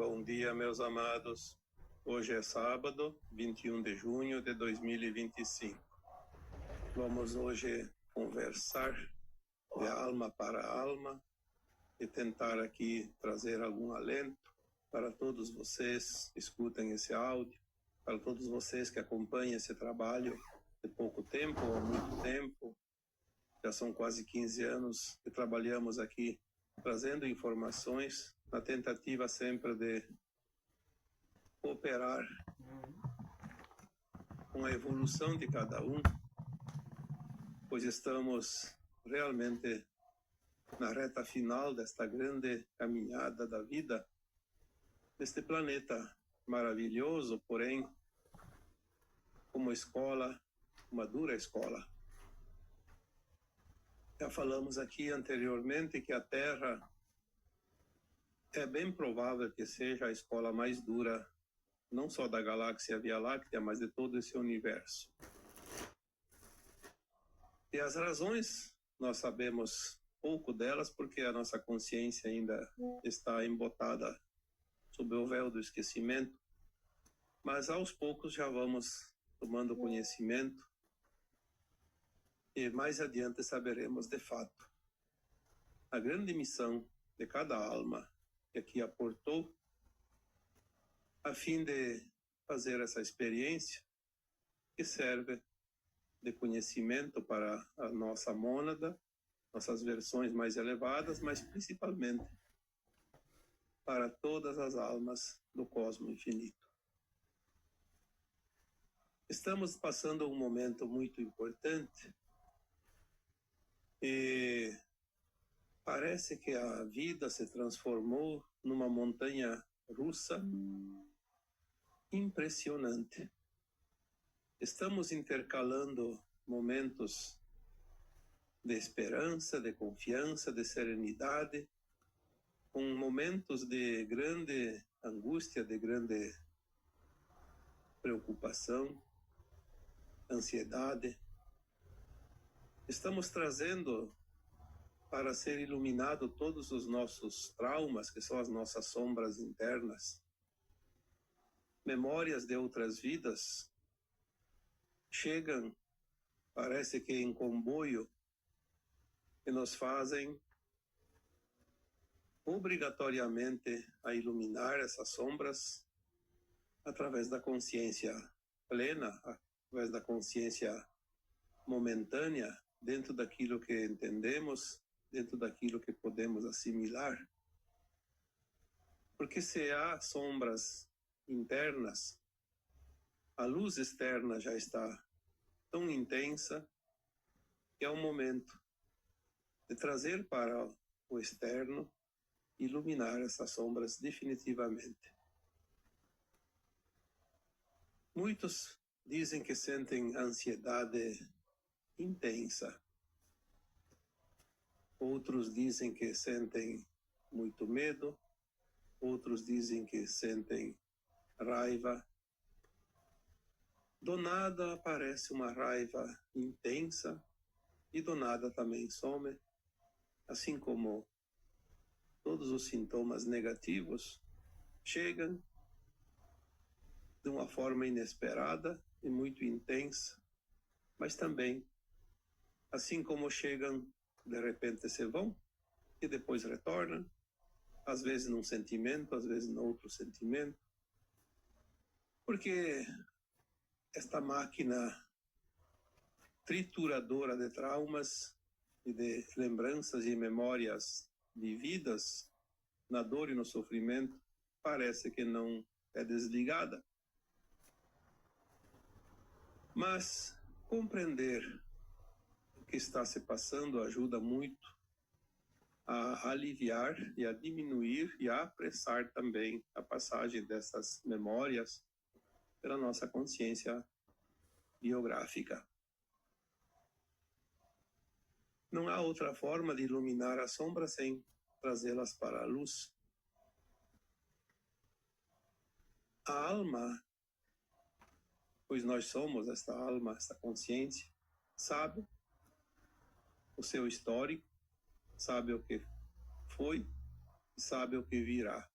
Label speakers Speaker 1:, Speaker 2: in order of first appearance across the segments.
Speaker 1: Bom dia, meus amados. Hoje é sábado, 21 de junho de 2025. Vamos hoje conversar de alma para alma e tentar aqui trazer algum alento para todos vocês que escutem esse áudio, para todos vocês que acompanham esse trabalho de pouco tempo ou muito tempo. Já são quase 15 anos que trabalhamos aqui trazendo informações na tentativa sempre de cooperar com a evolução de cada um, pois estamos realmente na reta final desta grande caminhada da vida, deste planeta maravilhoso, porém, como escola, uma dura escola. Já falamos aqui anteriormente que a Terra é bem provável que seja a escola mais dura, não só da galáxia Via Láctea, mas de todo esse universo. E as razões, nós sabemos pouco delas, porque a nossa consciência ainda está embotada sob o véu do esquecimento, mas aos poucos já vamos tomando conhecimento e mais adiante saberemos de fato. A grande missão de cada alma que aqui aportou a fim de fazer essa experiência que serve de conhecimento para a nossa mônada, nossas versões mais elevadas, mas principalmente para todas as almas do cosmo infinito. Estamos passando um momento muito importante e parece que a vida se transformou numa montanha russa impressionante. Estamos intercalando momentos de esperança, de confiança, de serenidade, com momentos de grande angústia, de grande preocupação, ansiedade. Estamos trazendo para ser iluminado todos os nossos traumas, que são as nossas sombras internas, memórias de outras vidas chegam, parece que em comboio, e nos fazem obrigatoriamente a iluminar essas sombras através da consciência plena, através da consciência momentânea, dentro daquilo que entendemos, dentro daquilo que podemos assimilar. Porque se há sombras internas, a luz externa já está tão intensa que é o momento de trazer para o externo, iluminar essas sombras definitivamente. Muitos dizem que sentem ansiedade intensa. Outros dizem que sentem muito medo. Outros dizem que sentem raiva. Do nada aparece uma raiva intensa e do nada também some, assim como todos os sintomas negativos chegam de uma forma inesperada e muito intensa, mas também, assim como chegam, de repente se vão e depois retornam, às vezes num sentimento, às vezes num outro sentimento, porque esta máquina trituradora de traumas e de lembranças e memórias vividas na dor e no sofrimento parece que não é desligada. Mas compreender o que está se passando ajuda muito a aliviar e a diminuir e a apressar também a passagem dessas memórias pela nossa consciência biográfica. Não há outra forma de iluminar a sombra sem trazê-las para a luz. A alma, pois nós somos esta alma, esta consciência, sabe o seu histórico, sabe o que foi e sabe o que virá.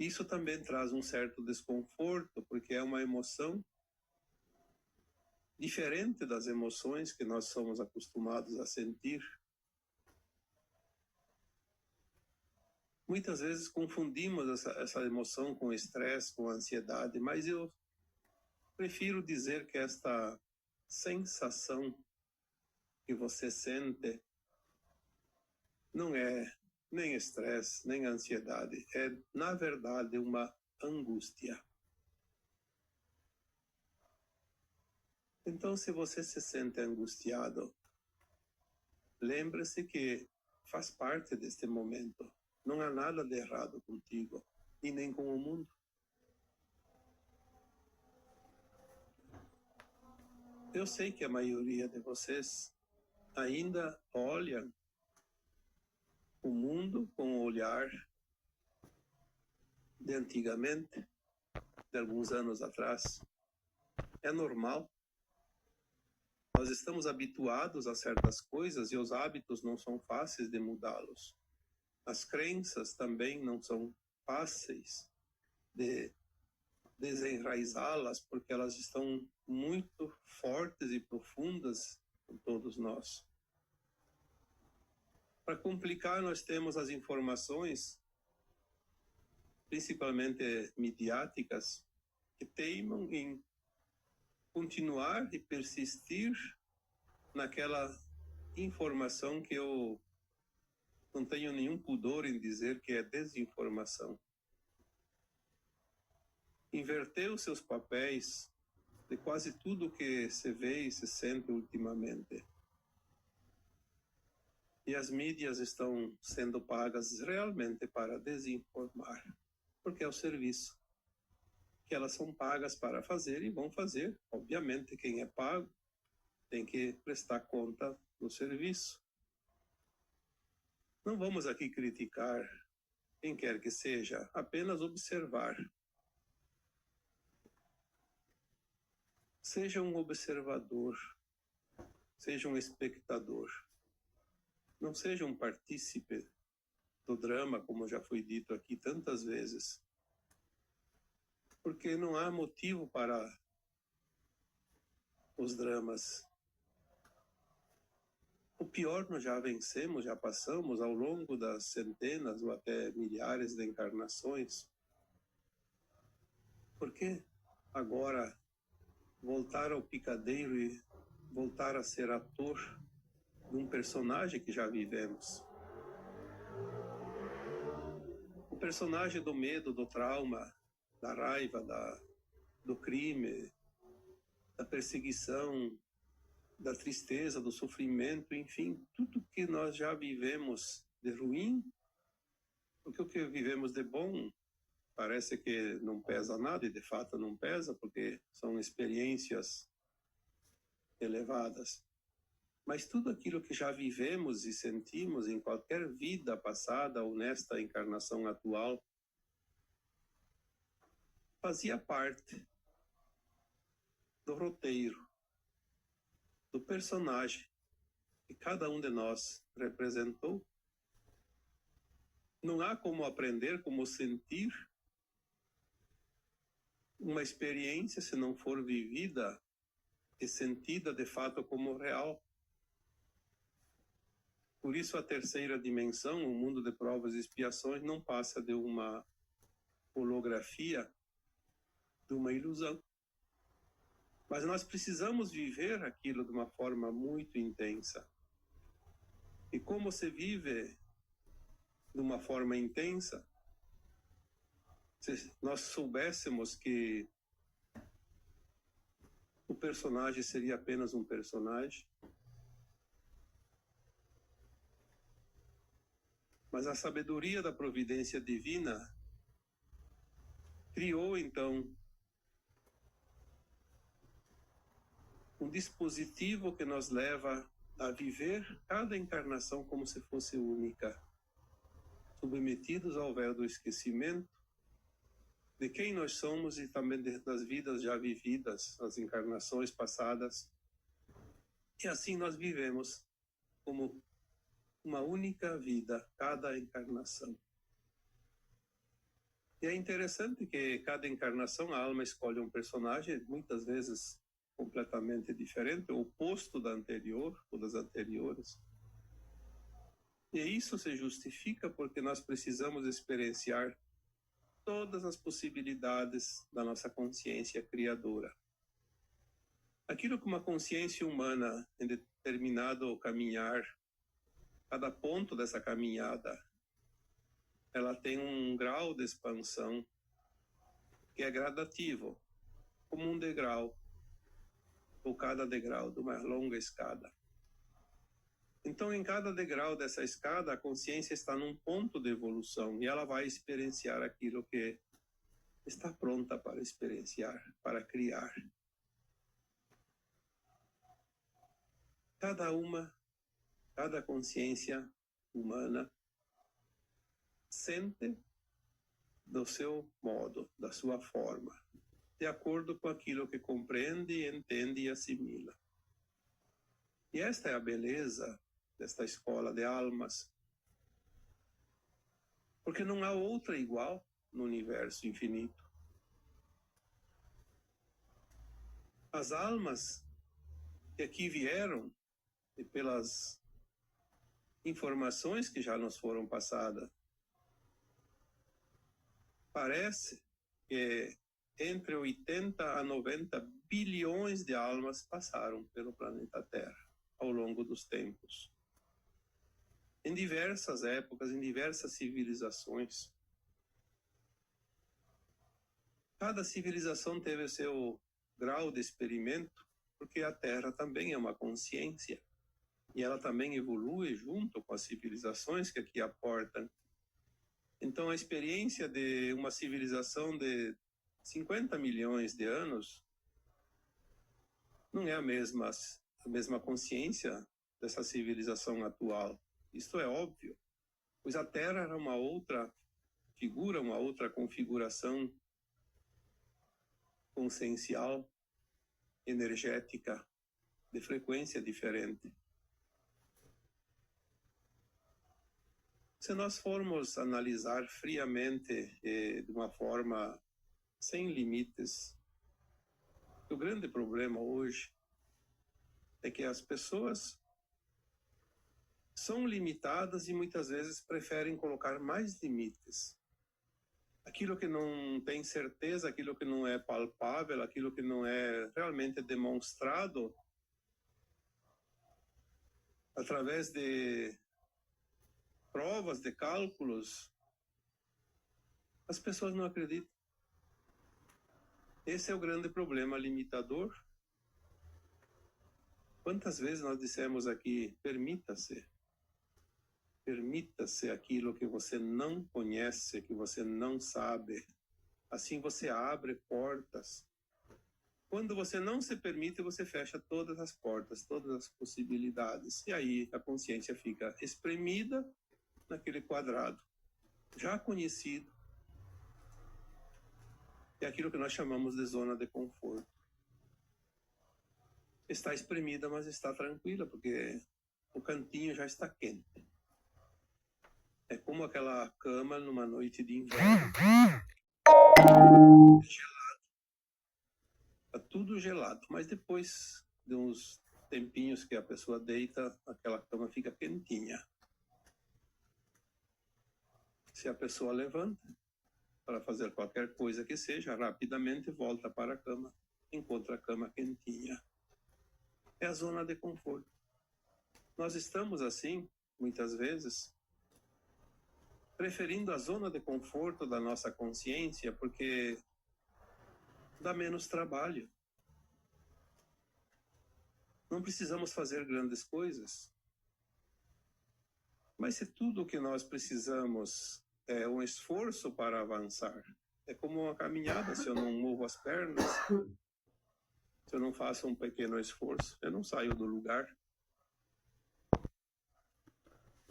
Speaker 1: Isso também traz um certo desconforto, porque é uma emoção diferente das emoções que nós somos acostumados a sentir. Muitas vezes confundimos essa emoção com estresse, com ansiedade, mas eu prefiro dizer que esta sensação que você sente não é nem estresse, nem ansiedade, é, na verdade, uma angústia. Então, se você se sente angustiado, lembre-se que faz parte deste momento. Não há nada de errado contigo e nem com o mundo. Eu sei que a maioria de vocês ainda olham o mundo com o olhar de antigamente, de alguns anos atrás. É normal. Nós estamos habituados a certas coisas e os hábitos não são fáceis de mudá-los. As crenças também não são fáceis de desenraizá-las, porque elas estão muito fortes e profundas em todos nós. Para complicar, nós temos as informações, principalmente midiáticas, que teimam em continuar e persistir naquela informação que eu não tenho nenhum pudor em dizer que é desinformação. Inverter os seus papéis de quase tudo que se vê e se sente ultimamente. E as mídias estão sendo pagas realmente para desinformar, porque é o serviço que elas são pagas para fazer e vão fazer. Obviamente, quem é pago tem que prestar conta do serviço. Não vamos aqui criticar quem quer que seja, apenas observar. Seja um observador, seja um espectador. Não seja um partícipe do drama, como já foi dito aqui tantas vezes. Porque não há motivo para os dramas. O pior nós já vencemos, já passamos ao longo das centenas ou até milhares de encarnações. Por que agora voltar ao picadeiro e voltar a ser ator de um personagem que já vivemos? O personagem do medo, do trauma, da raiva, do crime, da perseguição, da tristeza, do sofrimento, enfim, tudo que nós já vivemos de ruim, porque o que vivemos de bom parece que não pesa nada, e de fato não pesa, porque são experiências elevadas. Mas tudo aquilo que já vivemos e sentimos em qualquer vida passada ou nesta encarnação atual, fazia parte do roteiro, do personagem que cada um de nós representou. Não há como aprender, como sentir uma experiência se não for vivida e sentida de fato como real. Por isso a terceira dimensão, o mundo de provas e expiações, não passa de uma holografia, de uma ilusão. Mas nós precisamos viver aquilo de uma forma muito intensa. E como se vive de uma forma intensa? Se nós soubéssemos que o personagem seria apenas um personagem, mas a sabedoria da providência divina criou então um dispositivo que nos leva a viver cada encarnação como se fosse única, submetidos ao véu do esquecimento de quem nós somos e também das vidas já vividas, as encarnações passadas. E assim nós vivemos como uma única vida, cada encarnação. E é interessante que cada encarnação a alma escolhe um personagem, muitas vezes completamente diferente, oposto da anterior ou das anteriores. E isso se justifica porque nós precisamos experienciar todas as possibilidades da nossa consciência criadora. Aquilo que uma consciência humana em determinado caminhar, cada ponto dessa caminhada, ela tem um grau de expansão que é gradativo, como um degrau, ou cada degrau de uma longa escada. Então, em cada degrau dessa escada, a consciência está num ponto de evolução e ela vai experienciar aquilo que está pronta para experienciar, para criar. Cada consciência humana sente do seu modo, da sua forma, de acordo com aquilo que compreende, entende e assimila. E esta é a beleza desta escola de almas, porque não há outra igual no universo infinito. As almas que aqui vieram, e pelas informações que já nos foram passadas, parece que entre 80 a 90 bilhões de almas passaram pelo planeta Terra ao longo dos tempos. Em diversas épocas, em diversas civilizações. Cada civilização teve seu grau de experimento, porque a Terra também é uma consciência. E ela também evolui junto com as civilizações que aqui aportam. Então, a experiência de uma civilização de 50 milhões de anos não é a mesma consciência dessa civilização atual. Isto é óbvio, pois a Terra era uma outra figura, uma outra configuração consciencial, energética, de frequência diferente. Se nós formos analisar friamente, de uma forma sem limites, o grande problema hoje é que as pessoas são limitadas e muitas vezes preferem colocar mais limites. Aquilo que não tem certeza, aquilo que não é palpável, aquilo que não é realmente demonstrado através de provas, de cálculos, as pessoas não acreditam. Esse é o grande problema limitador. Quantas vezes nós dissemos aqui, permita-se aquilo que você não conhece, que você não sabe. Assim você abre portas. Quando você não se permite, você fecha todas as portas, todas as possibilidades. E aí a consciência fica espremida naquele quadrado, já conhecido. É aquilo que nós chamamos de zona de conforto. Está espremida, mas está tranquila, porque o cantinho já está quente. É como aquela cama numa noite de inverno. Gelado. Está tudo gelado, mas depois de uns tempinhos que a pessoa deita, aquela cama fica quentinha. Se a pessoa levanta para fazer qualquer coisa que seja, rapidamente volta para a cama, encontra a cama quentinha. É a zona de conforto. Nós estamos assim, muitas vezes, preferindo a zona de conforto da nossa consciência porque dá menos trabalho. Não precisamos fazer grandes coisas. Mas se tudo o que nós precisamos é um esforço para avançar, é como uma caminhada. Se eu não movo as pernas, se eu não faço um pequeno esforço, eu não saio do lugar.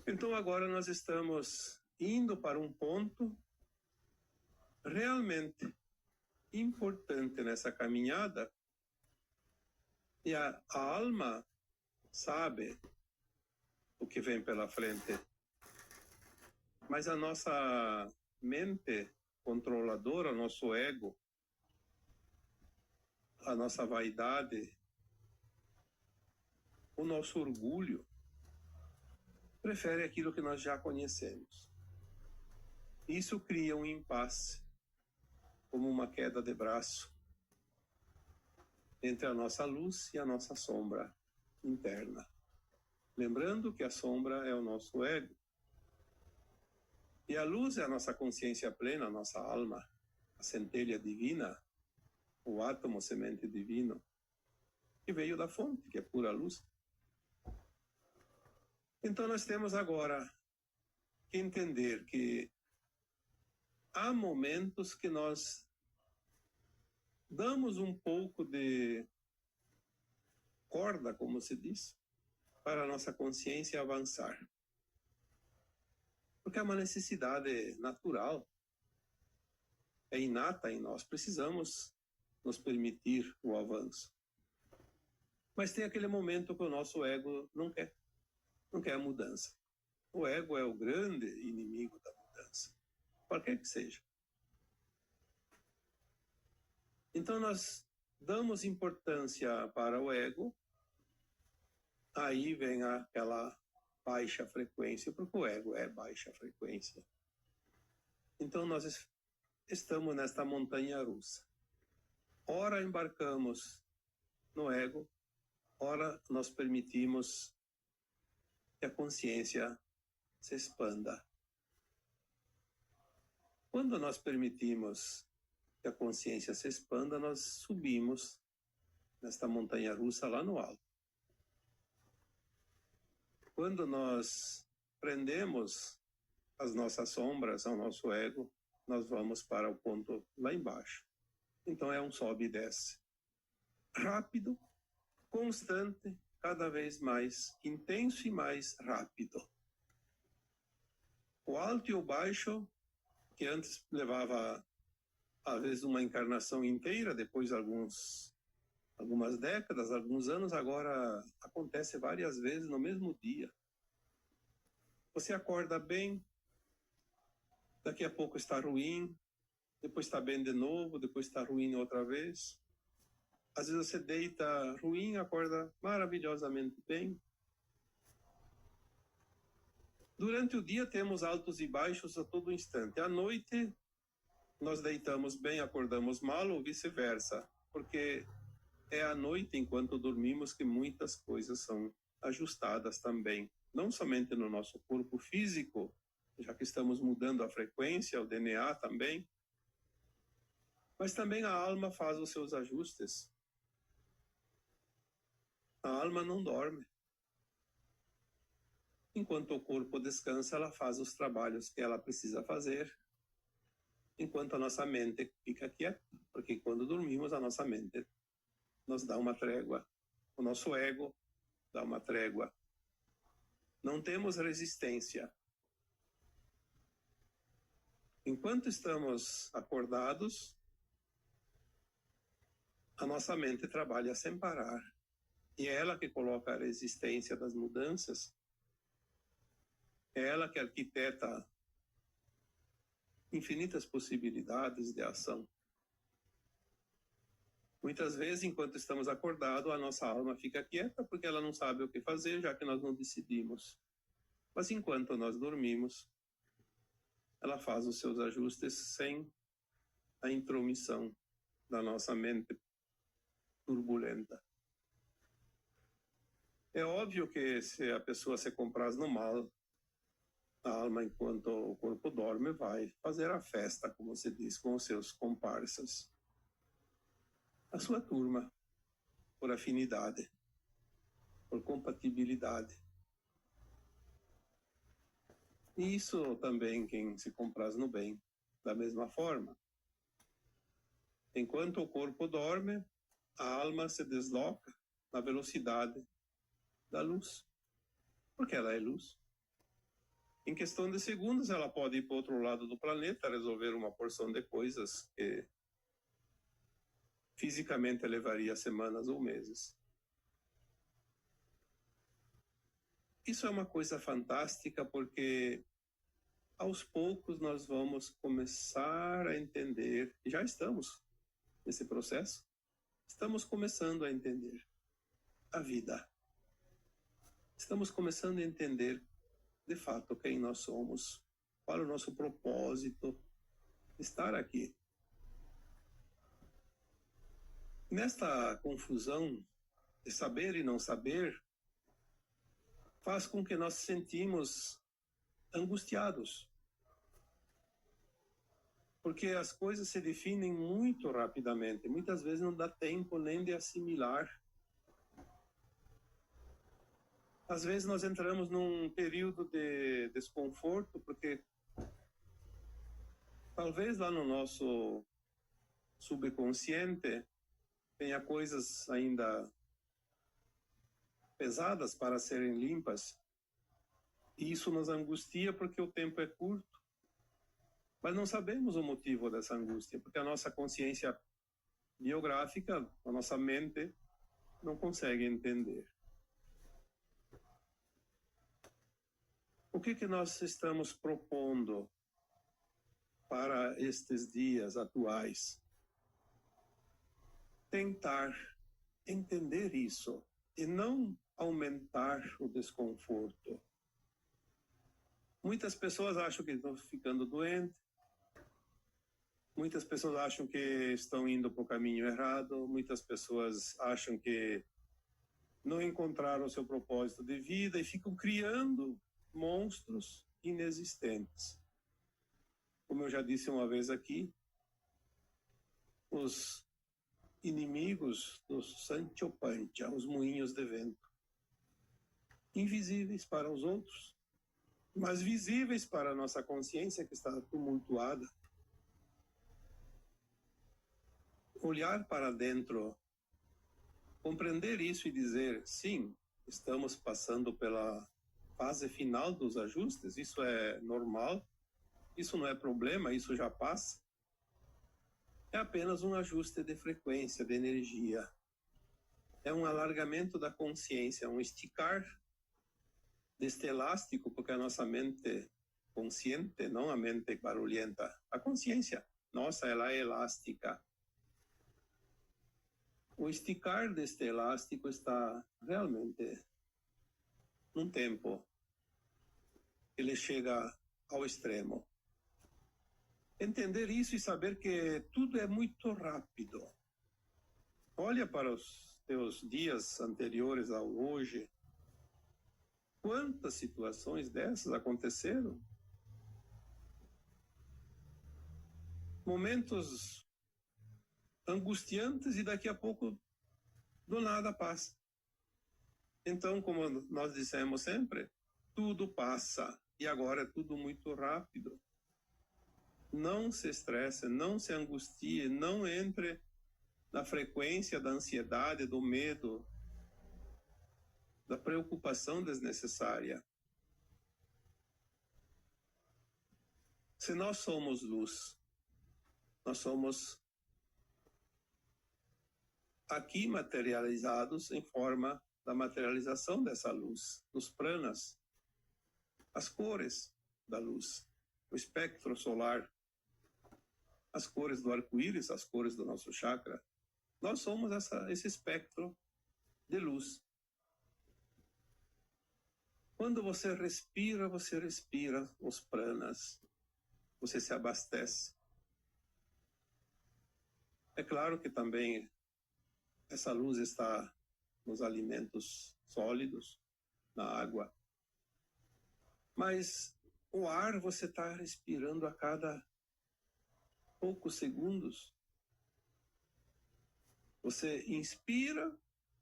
Speaker 1: Então agora nós estamos indo para um ponto realmente importante nessa caminhada, e a alma sabe o que vem pela frente, mas a nossa mente controlador, o nosso ego, a nossa vaidade, o nosso orgulho, prefere aquilo que nós já conhecemos. Isso cria um impasse, como uma queda de braço, entre a nossa luz e a nossa sombra interna. Lembrando que a sombra é o nosso ego. E a luz é a nossa consciência plena, a nossa alma, a centelha divina, o átomo semente divino, que veio da fonte, que é pura luz. Então nós temos agora que entender que há momentos que nós damos um pouco de corda, como se diz, para a nossa consciência avançar. Porque é uma necessidade natural, é inata em nós, precisamos nos permitir o avanço. Mas tem aquele momento que o nosso ego não quer a mudança. O ego é o grande inimigo da mudança, qualquer que seja. Então nós damos importância para o ego, aí vem aquela baixa frequência, porque o ego é baixa frequência. Então nós estamos nesta montanha russa. Ora embarcamos no ego, ora nós permitimos que a consciência se expanda. Quando nós permitimos que a consciência se expanda, nós subimos nesta montanha russa lá no alto. Quando nós prendemos as nossas sombras ao nosso ego, nós vamos para o ponto lá embaixo. Então é um sobe e desce. Rápido, constante, cada vez mais intenso e mais rápido. O alto e o baixo, que antes levava às vezes uma encarnação inteira, depois algumas décadas, alguns anos, agora acontece várias vezes no mesmo dia. Você acorda bem, daqui a pouco está ruim, depois está bem de novo, depois está ruim outra vez. Às vezes você deita ruim, acorda maravilhosamente bem. Durante o dia temos altos e baixos a todo instante. À noite nós deitamos bem, acordamos mal ou vice-versa, porque é à noite, enquanto dormimos, que muitas coisas são ajustadas também. Não somente no nosso corpo físico, já que estamos mudando a frequência, o DNA também, mas também a alma faz os seus ajustes. A alma não dorme. Enquanto o corpo descansa, ela faz os trabalhos que ela precisa fazer, enquanto a nossa mente fica quieta, porque quando dormimos, a nossa mente nos dá uma trégua, o nosso ego dá uma trégua. Não temos resistência. Enquanto estamos acordados, a nossa mente trabalha sem parar. E é ela que coloca a resistência das mudanças. É ela que arquiteta infinitas possibilidades de ação. Muitas vezes, enquanto estamos acordados, a nossa alma fica quieta porque ela não sabe o que fazer, já que nós não decidimos. Mas enquanto nós dormimos, ela faz os seus ajustes sem a intromissão da nossa mente turbulenta. É óbvio que se a pessoa se compraz no mal, a alma, enquanto o corpo dorme, vai fazer a festa, como se diz, com os seus comparsas. A sua turma, por afinidade, por compatibilidade. E isso também quem se compraz no bem, da mesma forma. Enquanto o corpo dorme, a alma se desloca na velocidade da luz, porque ela é luz. Em questão de segundos, ela pode ir para o outro lado do planeta, resolver uma porção de coisas que fisicamente levaria semanas ou meses. Isso é uma coisa fantástica, porque aos poucos nós vamos começar a entender, e já estamos nesse processo, estamos começando a entender a vida. Estamos começando a entender, de fato, quem nós somos, qual é o nosso propósito de estar aqui. Nesta confusão de saber e não saber, faz com que nós sentimos angustiados. Porque as coisas se definem muito rapidamente. Muitas vezes não dá tempo nem de assimilar. Às vezes nós entramos num período de desconforto, porque talvez lá no nosso subconsciente tenha coisas ainda pesadas para serem limpas. E isso nos angustia porque o tempo é curto. Mas não sabemos o motivo dessa angústia, porque a nossa consciência biográfica, a nossa mente, não consegue entender. O que nós estamos propondo para estes dias atuais? Tentar entender isso e não aumentar o desconforto. Muitas pessoas acham que estão ficando doentes, muitas pessoas acham que estão indo para o caminho errado, muitas pessoas acham que não encontraram o seu propósito de vida e ficam criando monstros inexistentes. Como eu já disse uma vez aqui, os inimigos do Sanchopancha, os moinhos de vento, invisíveis para os outros, mas visíveis para a nossa consciência que está tumultuada. Olhar para dentro, compreender isso e dizer, sim, estamos passando pela fase final dos ajustes, isso é normal, isso não é problema, isso já passa. É apenas um ajuste de frequência, de energia. É um alargamento da consciência, um esticar deste elástico, porque a nossa mente consciente, não a mente barulhenta, a consciência nossa, ela é elástica. O esticar deste elástico está realmente num tempo. Ele chega ao extremo. Entender isso e saber que tudo é muito rápido. Olha para os teus dias anteriores ao hoje. Quantas situações dessas aconteceram? Momentos angustiantes e daqui a pouco do nada passa. Então, como nós dissemos sempre, tudo passa e agora é tudo muito rápido. Não se estresse, não se angustie, não entre na frequência da ansiedade, do medo, da preocupação desnecessária. Se nós somos luz, nós somos aqui materializados em forma da materialização dessa luz, nos pranas, as cores da luz, o espectro solar, as cores do arco-íris, as cores do nosso chakra. Nós somos esse espectro de luz. Quando você respira os pranas, você se abastece. É claro que também essa luz está nos alimentos sólidos, na água. Mas o ar você está respirando a cada poucos segundos. Você inspira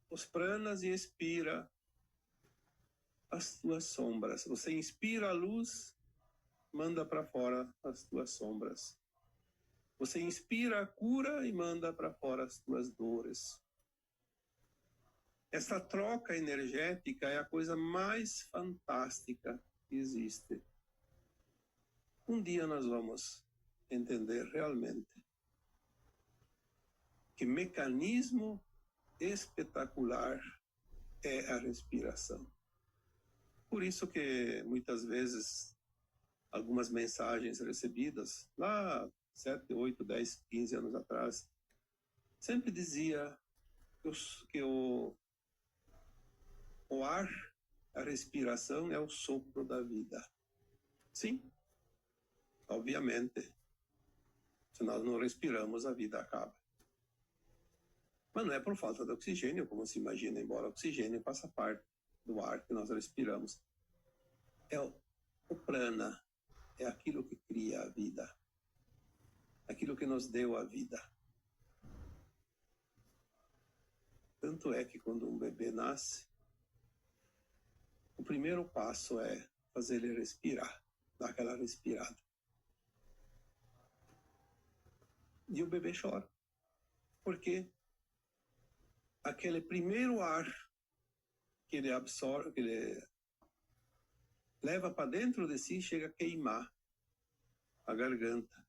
Speaker 1: os pranas e expira as tuas sombras. Você inspira a luz, manda para fora as tuas sombras. Você inspira a cura e manda para fora as tuas dores. Essa troca energética é a coisa mais fantástica que existe. Um dia nós vamos entender realmente que mecanismo espetacular é a respiração. Por isso que muitas vezes algumas mensagens recebidas lá 7, 8, 10, 15 anos atrás, sempre dizia que o ar, a respiração é o sopro da vida. Sim, obviamente, se nós não respiramos, a vida acaba. Mas não é por falta de oxigênio, como se imagina, embora o oxigênio faça parte do ar que nós respiramos. É o prana, é aquilo que cria a vida, aquilo que nos deu a vida. Tanto é que quando um bebê nasce, o primeiro passo é fazer ele respirar, dar aquela respirada. E o bebê chora, porque aquele primeiro ar que ele absorve, que ele leva para dentro de si, chega a queimar a garganta,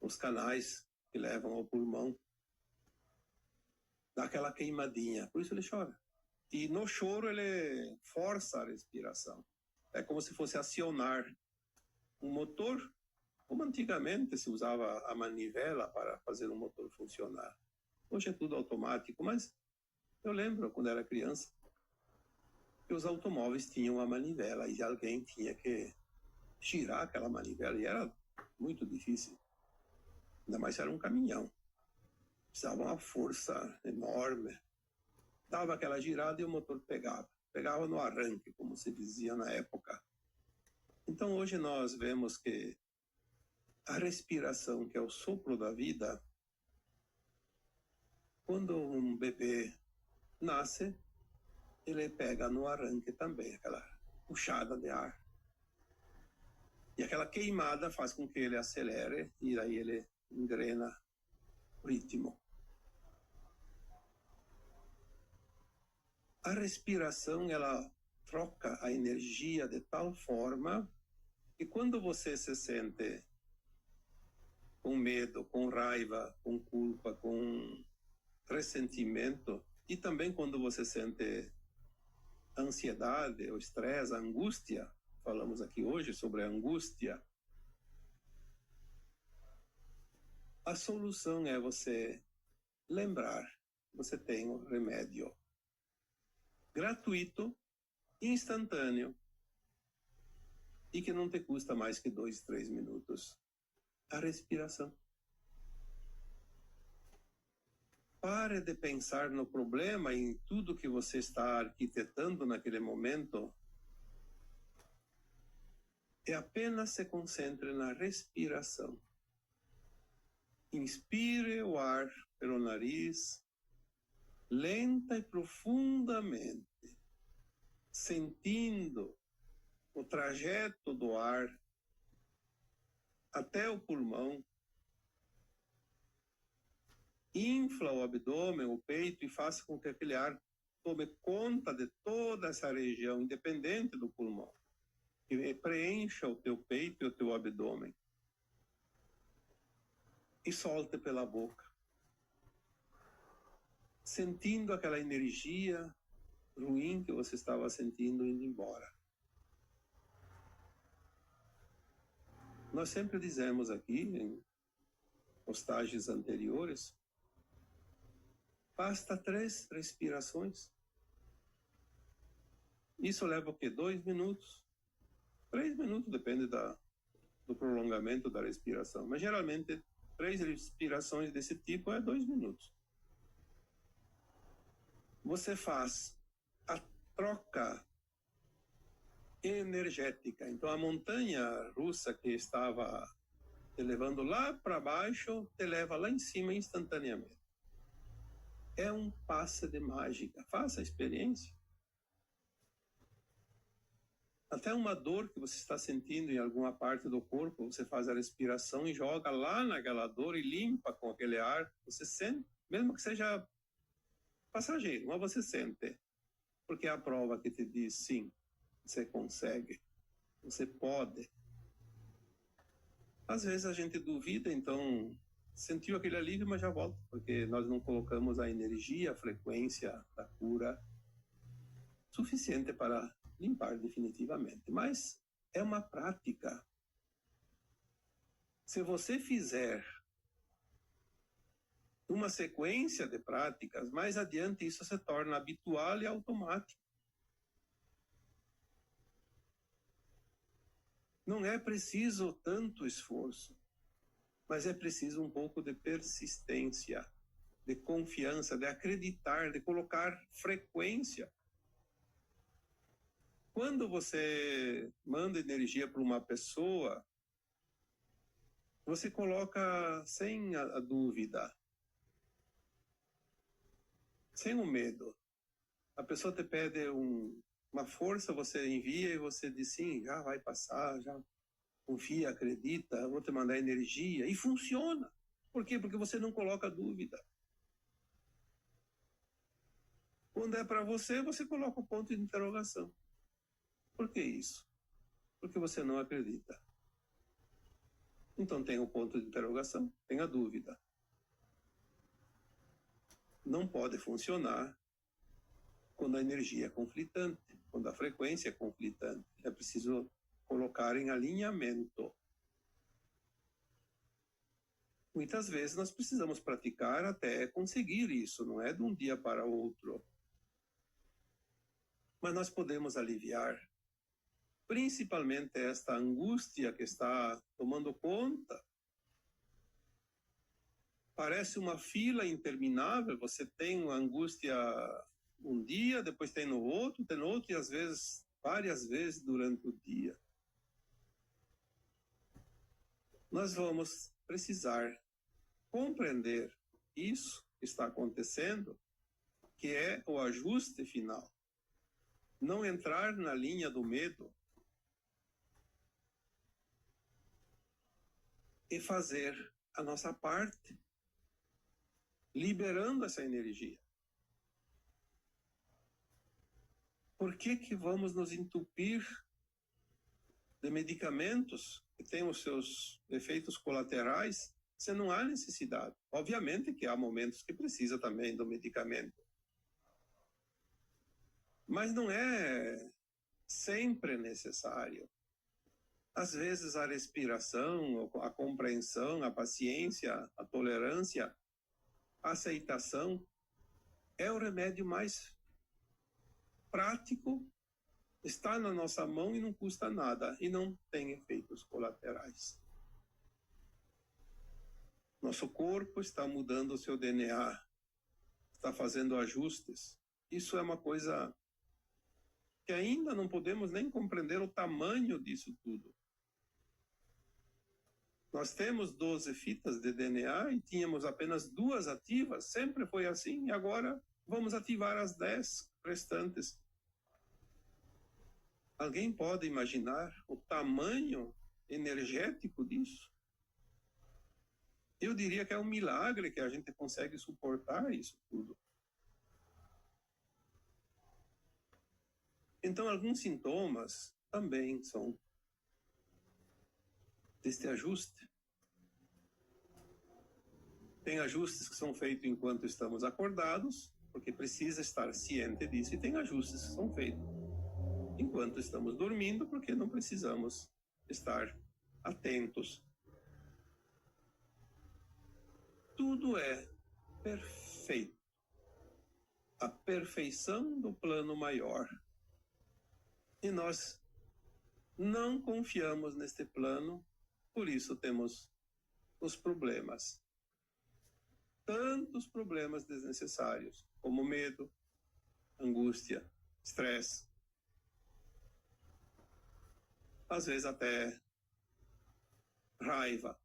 Speaker 1: os canais que levam ao pulmão, dá aquela queimadinha, por isso ele chora. E no choro ele força a respiração. É como se fosse acionar um motor, como antigamente se usava a manivela para fazer um motor funcionar. Hoje é tudo automático, mas eu lembro quando era criança que os automóveis tinham a manivela e alguém tinha que girar aquela manivela e era muito difícil. Ainda mais se era um caminhão. Precisava uma força enorme. Dava aquela girada e o motor pegava. Pegava no arranque, como se dizia na época. Então hoje nós vemos que a respiração, que é o sopro da vida, quando um bebê nasce, ele pega no arranque também, aquela puxada de ar. E aquela queimada faz com que ele acelere e aí ele engrena o ritmo. A respiração, ela troca a energia de tal forma que quando você se sente com medo, com raiva, com culpa, com ressentimento, e também quando você sente ansiedade, o estresse, a angústia, falamos aqui hoje sobre a angústia, a solução é você lembrar, você tem um remédio gratuito, instantâneo, e que não te custa mais que 2, 3 minutos. A respiração. Pare de pensar no problema, em tudo que você está arquitetando naquele momento, e apenas se concentre na respiração. Inspire o ar pelo nariz, lenta e profundamente, sentindo o trajeto do ar até o pulmão. Infla o abdômen, o peito, e faça com que aquele ar tome conta de toda essa região, independente do pulmão. Que preencha o teu peito e o teu abdômen. E solte pela boca. Sentindo aquela energia ruim que você estava sentindo indo embora. Nós sempre dizemos aqui, em postagens anteriores, basta 3 respirações. Isso leva o quê? 2 minutos? 3 minutos, depende do prolongamento da respiração. Mas geralmente 3 respirações desse tipo é 2 minutos. Você faz a troca energética. Então a montanha russa que estava te levando lá para baixo, te leva lá em cima instantaneamente. É um passe de mágica. Faça a experiência. Até uma dor que você está sentindo em alguma parte do corpo, você faz a respiração e joga lá naquela dor e limpa com aquele ar. Você sente, mesmo que seja passageiro, mas você sente. Porque é a prova que te diz, sim, você consegue, você pode. Às vezes a gente duvida, então sentiu aquele alívio, mas já volta, porque nós não colocamos a energia, a frequência da cura suficiente para limpar definitivamente. Mas é uma prática. Se você fizer uma sequência de práticas, mais adiante isso se torna habitual e automático. Não é preciso tanto esforço, mas é preciso um pouco de persistência, de confiança, de acreditar, de colocar frequência. Quando você manda energia para uma pessoa, você coloca sem a dúvida, sem o medo. A pessoa te pede uma força, você envia e você diz sim, já vai passar, já confia, acredita, vou te mandar energia, e funciona. Por quê? Porque você não coloca dúvida. Quando é para você, você coloca o ponto de interrogação. Por que isso? Porque você não acredita. Então tem o ponto de interrogação, tem a dúvida. Não pode funcionar quando a energia é conflitante, quando a frequência é conflitante. É preciso colocar em alinhamento. Muitas vezes nós precisamos praticar até conseguir isso, não é de um dia para outro. Mas nós podemos aliviar, principalmente esta angústia que está tomando conta. Parece uma fila interminável, você tem uma angústia um dia, depois tem no outro, e às vezes, várias vezes durante o dia. Nós vamos precisar compreender isso que está acontecendo, que é o ajuste final. Não entrar na linha do medo e fazer a nossa parte, liberando essa energia. Por que vamos nos entupir de medicamentos que têm os seus efeitos colaterais se não há necessidade? Obviamente que há momentos que precisa também do medicamento. Mas não é sempre necessário. Às vezes a respiração, a compreensão, a paciência, a tolerância, a aceitação é o remédio mais prático, está na nossa mão e não custa nada e não tem efeitos colaterais. Nosso corpo está mudando o seu DNA, está fazendo ajustes. Isso é uma coisa que ainda não podemos nem compreender o tamanho disso tudo. Nós temos 12 fitas de DNA e tínhamos apenas 2 ativas, sempre foi assim, e agora vamos ativar as 10 restantes. Alguém pode imaginar o tamanho energético disso? Eu diria que é um milagre que a gente consegue suportar isso tudo. Então, alguns sintomas também são deste ajuste. Tem ajustes que são feitos enquanto estamos acordados, porque precisa estar ciente disso, e tem ajustes que são feitos enquanto estamos dormindo, porque não precisamos estar atentos. Tudo é perfeito. A perfeição do plano maior. E nós não confiamos neste plano, por isso temos os problemas. Tantos problemas desnecessários, como medo, angústia, estresse, às vezes até raiva,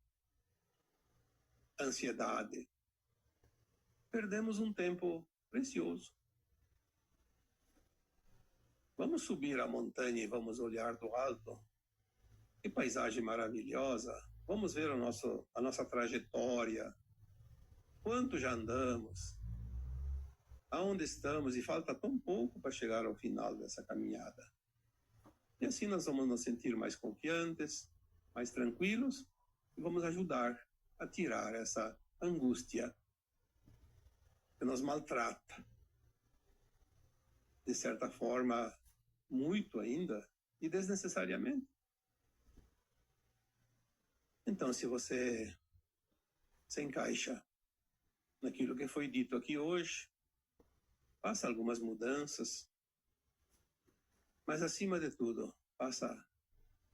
Speaker 1: ansiedade. Perdemos um tempo precioso. Vamos subir a montanha e vamos olhar do alto. Que paisagem maravilhosa. Vamos ver a nossa trajetória. Quanto já andamos? Aonde estamos? E falta tão pouco para chegar ao final dessa caminhada. E assim nós vamos nos sentir mais confiantes, mais tranquilos, e vamos ajudar a tirar essa angústia que nos maltrata. De certa forma, muito ainda, e desnecessariamente. Então, se você se encaixa naquilo que foi dito aqui hoje, faça algumas mudanças, mas acima de tudo, faça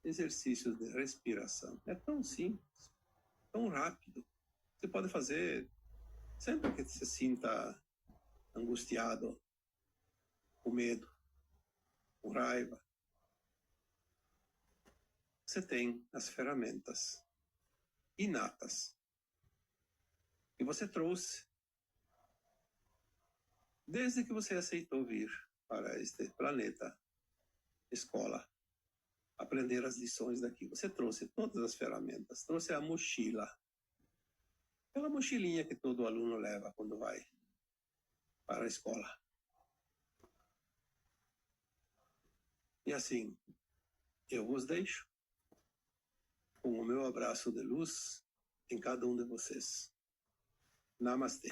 Speaker 1: exercícios de respiração. É tão simples, tão rápido. Você pode fazer sempre que se sinta angustiado, com medo, com raiva. Você tem as ferramentas inatas que você trouxe desde que você aceitou vir para este planeta, escola, aprender as lições daqui. Você trouxe todas as ferramentas, trouxe a mochila, aquela mochilinha que todo aluno leva quando vai para a escola. E assim, eu vos deixo com o meu abraço de luz em cada um de vocês. Namastê.